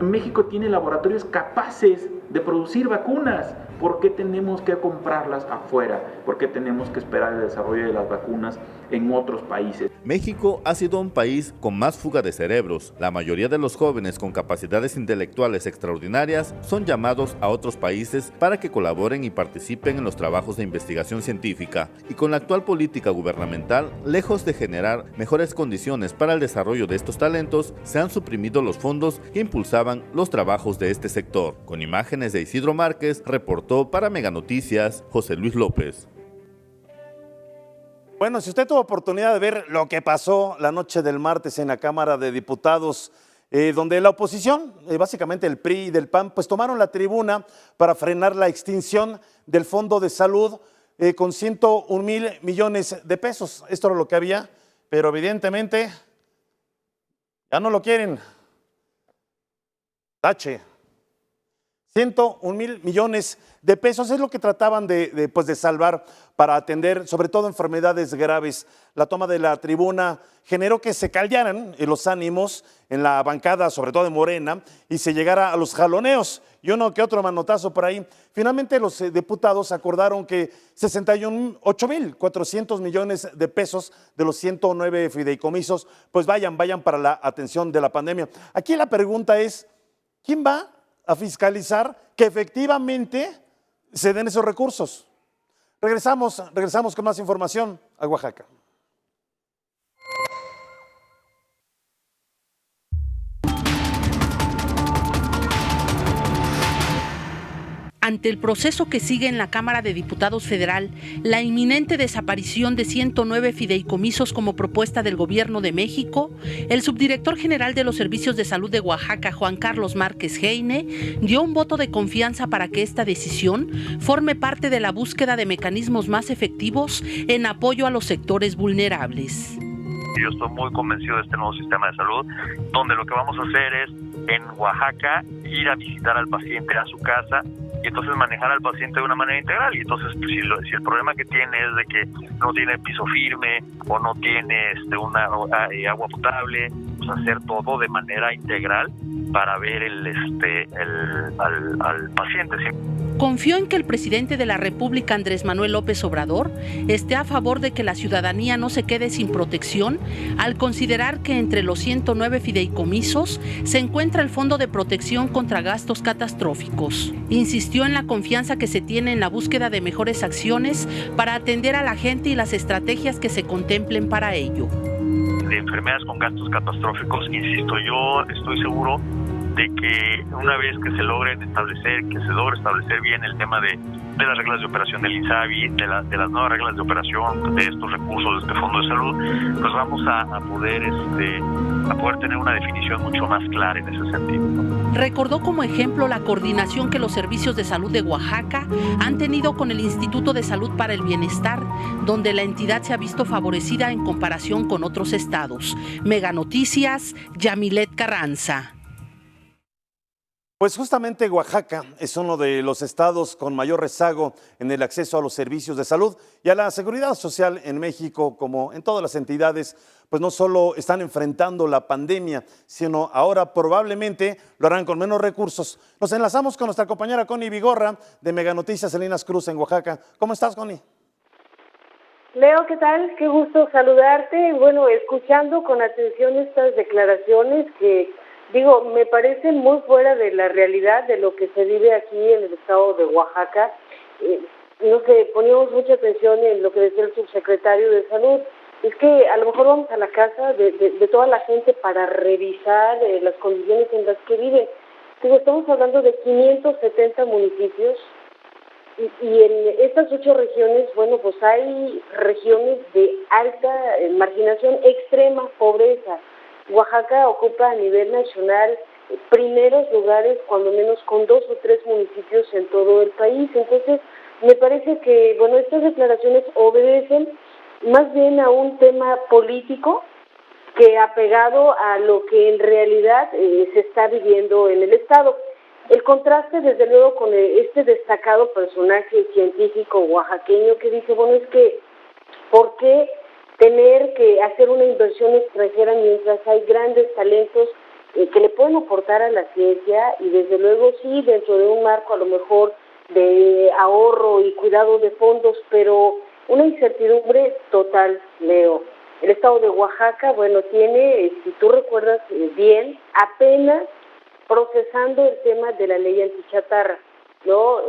México tiene laboratorios capaces de producir vacunas. ¿Por qué tenemos que comprarlas afuera? ¿Por qué tenemos que esperar el desarrollo de las vacunas en otros países? México ha sido un país con más fuga de cerebros. La mayoría de los jóvenes con capacidades intelectuales extraordinarias son llamados a otros países para que colaboren y participen en los trabajos de investigación científica. Y con la actual política gubernamental, lejos de generar mejores condiciones para el desarrollo de estos talentos, se han suprimido los fondos que impulsaban los trabajos de este sector. Con imágenes de Isidro Márquez, reportó para Mega Noticias, José Luis López. Bueno, si usted tuvo oportunidad de ver lo que pasó la noche del martes en la Cámara de Diputados, donde la oposición, básicamente el PRI y del PAN, pues tomaron la tribuna para frenar la extinción del Fondo de Salud con 101,000 millones de pesos. Esto era lo que había, pero evidentemente ya no lo quieren. Tache. 101,000 millones de pesos es lo que trataban de salvar para atender sobre todo enfermedades graves. La toma de la tribuna generó que se caldearan los ánimos en la bancada, sobre todo de Morena, y se llegara a los jaloneos y uno que otro manotazo por ahí. Finalmente los diputados acordaron que 68,400 millones de pesos de los 109 fideicomisos pues vayan para la atención de la pandemia. Aquí la pregunta es, ¿quién va a fiscalizar que efectivamente se den esos recursos? Regresamos con más información a Oaxaca. Ante el proceso que sigue en la Cámara de Diputados Federal, la inminente desaparición de 109 fideicomisos como propuesta del Gobierno de México, el subdirector general de los Servicios de Salud de Oaxaca, Juan Carlos Márquez Heine, dio un voto de confianza para que esta decisión forme parte de la búsqueda de mecanismos más efectivos en apoyo a los sectores vulnerables. Yo estoy muy convencido de este nuevo sistema de salud, donde lo que vamos a hacer es, en Oaxaca, ir a visitar al paciente a su casa y entonces manejar al paciente de una manera integral. Y entonces, pues, si el problema que tiene es de que no tiene piso firme o no tiene agua potable, pues hacer todo de manera integral para ver al paciente. ¿Sí? Confió en que el presidente de la República, Andrés Manuel López Obrador, esté a favor de que la ciudadanía no se quede sin protección al considerar que entre los 109 fideicomisos se encuentra el Fondo de Protección contra Gastos Catastróficos. Insistió en la confianza que se tiene en la búsqueda de mejores acciones para atender a la gente y las estrategias que se contemplen para ello. De enfermedades con gastos catastróficos, insisto, yo estoy seguro de que una vez que se logre establecer bien el tema de las reglas de operación del INSABI, de las nuevas reglas de operación de estos recursos de este Fondo de Salud, pues vamos a poder tener una definición mucho más clara en ese sentido. Recordó como ejemplo la coordinación que los servicios de salud de Oaxaca han tenido con el Instituto de Salud para el Bienestar, donde la entidad se ha visto favorecida en comparación con otros estados. Mega Noticias, Yamilet Carranza. Pues justamente Oaxaca es uno de los estados con mayor rezago en el acceso a los servicios de salud y a la seguridad social en México, como en todas las entidades, pues no solo están enfrentando la pandemia, sino ahora probablemente lo harán con menos recursos. Nos enlazamos con nuestra compañera Connie Vigorra de Mega Noticias Salinas Cruz en Oaxaca. ¿Cómo estás, Connie? Leo, ¿qué tal? Qué gusto saludarte. Bueno, escuchando con atención estas declaraciones que, me parecen muy fuera de la realidad de lo que se vive aquí en el estado de Oaxaca. Poníamos mucha atención en lo que decía el subsecretario de Salud. Es que a lo mejor vamos a la casa de toda la gente para revisar las condiciones en las que viven. Estamos hablando de 570 municipios y en estas 8 regiones, pues hay regiones de alta marginación, extrema pobreza. Oaxaca ocupa a nivel nacional primeros lugares, cuando menos con 2 o 3 municipios en todo el país. Entonces, me parece que, estas declaraciones obedecen más bien a un tema político que apegado a lo que en realidad se está viviendo en el estado. El contraste, desde luego, con este destacado personaje científico oaxaqueño que dice, es que, ¿por qué tener que hacer una inversión extranjera mientras hay grandes talentos que le pueden aportar a la ciencia? Y desde luego sí, dentro de un marco a lo mejor de ahorro y cuidado de fondos, pero una incertidumbre total, Leo. El estado de Oaxaca, tiene, si tú recuerdas bien, apenas procesando el tema de la ley antichatarra, ¿no?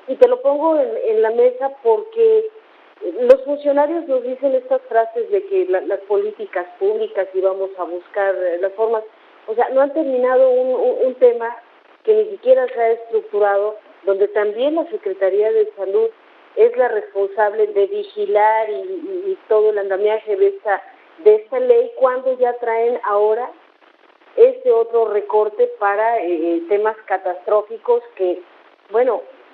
Y te lo pongo en la mesa porque los funcionarios nos dicen estas frases de que las políticas públicas y vamos a buscar las formas, no han terminado un tema que ni siquiera se ha estructurado, donde también la Secretaría de Salud es la responsable de vigilar y todo el andamiaje de esta ley, cuando ya traen ahora este otro recorte para temas catastróficos que,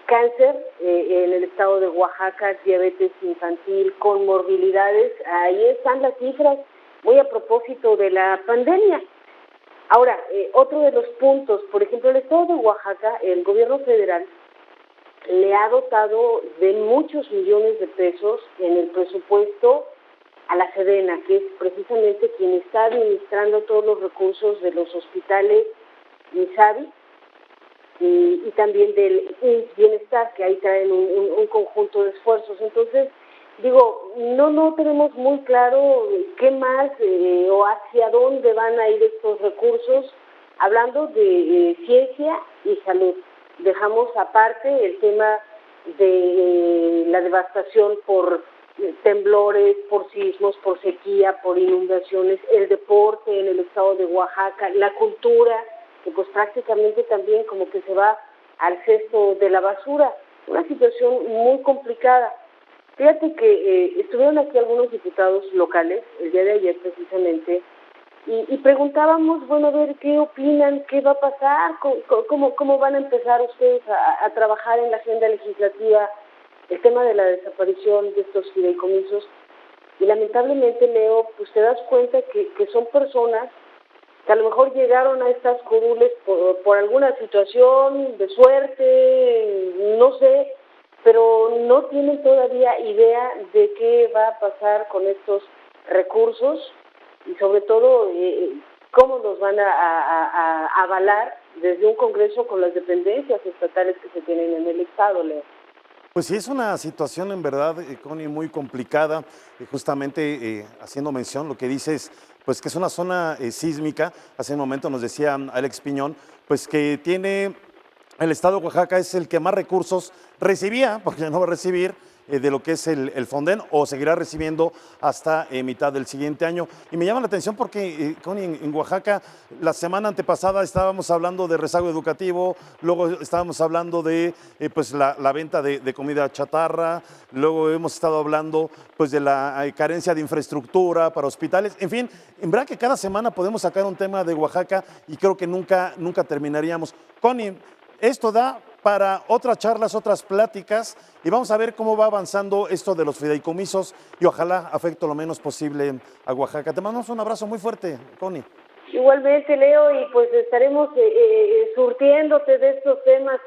cáncer en el estado de Oaxaca, diabetes infantil, con morbilidades, ahí están las cifras, muy a propósito de la pandemia. Ahora, otro de los puntos, por ejemplo, el estado de Oaxaca, el gobierno federal le ha dotado de muchos millones de pesos en el presupuesto a la Sedena, que es precisamente quien está administrando todos los recursos de los hospitales INSABI y también del Bienestar, que ahí traen un conjunto de esfuerzos. Entonces, no tenemos muy claro qué más o hacia dónde van a ir estos recursos, hablando de ciencia y salud. Dejamos aparte el tema de la devastación por temblores, por sismos, por sequía, por inundaciones, el deporte en el estado de Oaxaca, la cultura, que pues prácticamente también como que se va al cesto de la basura. Una situación muy complicada. Fíjate que estuvieron aquí algunos diputados locales el día de ayer precisamente y preguntábamos, a ver qué opinan, qué va a pasar, cómo van a empezar ustedes a trabajar en la agenda legislativa el tema de la desaparición de estos fideicomisos. Y lamentablemente, Leo, pues te das cuenta que son personas que a lo mejor llegaron a estas curules por alguna situación de suerte, no sé, pero no tienen todavía idea de qué va a pasar con estos recursos y sobre todo cómo los van a avalar desde un Congreso con las dependencias estatales que se tienen en el Estado, Leo. Pues sí, es una situación en verdad, Connie, muy complicada, justamente haciendo mención, lo que dices, pues que es una zona sísmica. Hace un momento nos decía Alex Piñón, pues que tiene, el estado de Oaxaca es el que más recursos recibía, porque no va a recibir, de lo que es el Fonden, o seguirá recibiendo hasta mitad del siguiente año. Y me llama la atención porque, Connie, en Oaxaca, la semana antepasada estábamos hablando de rezago educativo, luego estábamos hablando de pues la venta de comida chatarra, luego hemos estado hablando pues de la carencia de infraestructura para hospitales, en fin, en verdad que cada semana podemos sacar un tema de Oaxaca y creo que nunca terminaríamos. Connie, esto da para otras charlas, otras pláticas, y vamos a ver cómo va avanzando esto de los fideicomisos y ojalá afecte lo menos posible a Oaxaca. Te mandamos un abrazo muy fuerte, Connie. Igualmente, Leo, y pues estaremos surtiéndote de estos temas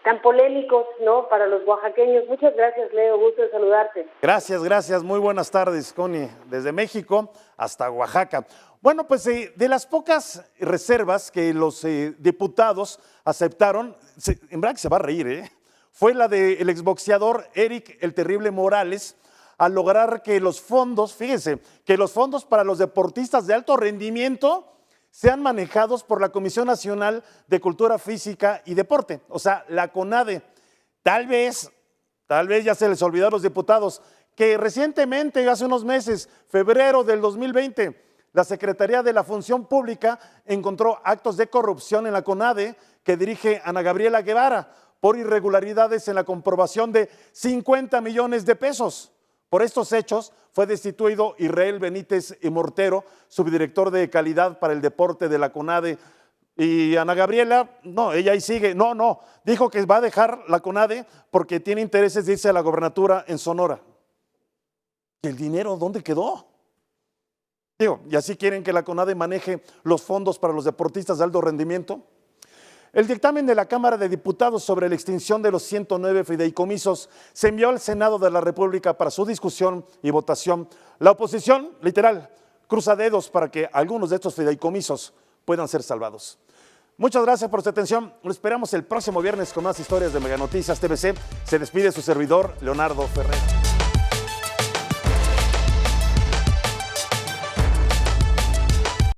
tan polémicos, ¿no?, para los oaxaqueños. Muchas gracias, Leo, gusto de saludarte. Gracias, muy buenas tardes, Connie, desde México hasta Oaxaca. Bueno, pues de las pocas reservas que los diputados aceptaron, en verdad que se va a reír, fue la del exboxeador Eric el Terrible Morales, al lograr que los fondos, fíjense, que los fondos para los deportistas de alto rendimiento sean manejados por la Comisión Nacional de Cultura Física y Deporte, o sea, la CONADE. Tal vez ya se les olvidó a los diputados que recientemente, hace unos meses, febrero del 2020, la Secretaría de la Función Pública encontró actos de corrupción en la CONADE que dirige Ana Gabriela Guevara por irregularidades en la comprobación de 50 millones de pesos. Por estos hechos fue destituido Israel Benítez y Mortero, subdirector de calidad para el deporte de la CONADE. Y Ana Gabriela, no, ella ahí sigue, no, dijo que va a dejar la CONADE porque tiene intereses de irse a la gobernatura en Sonora. ¿Y el dinero dónde quedó? Digo, ¿y así quieren que la CONADE maneje los fondos para los deportistas de alto rendimiento? El dictamen de la Cámara de Diputados sobre la extinción de los 109 fideicomisos se envió al Senado de la República para su discusión y votación. La oposición, literal, cruza dedos para que algunos de estos fideicomisos puedan ser salvados. Muchas gracias por su atención. Lo esperamos el próximo viernes con más historias de Mega Noticias TVC. Se despide su servidor, Leonardo Ferrer.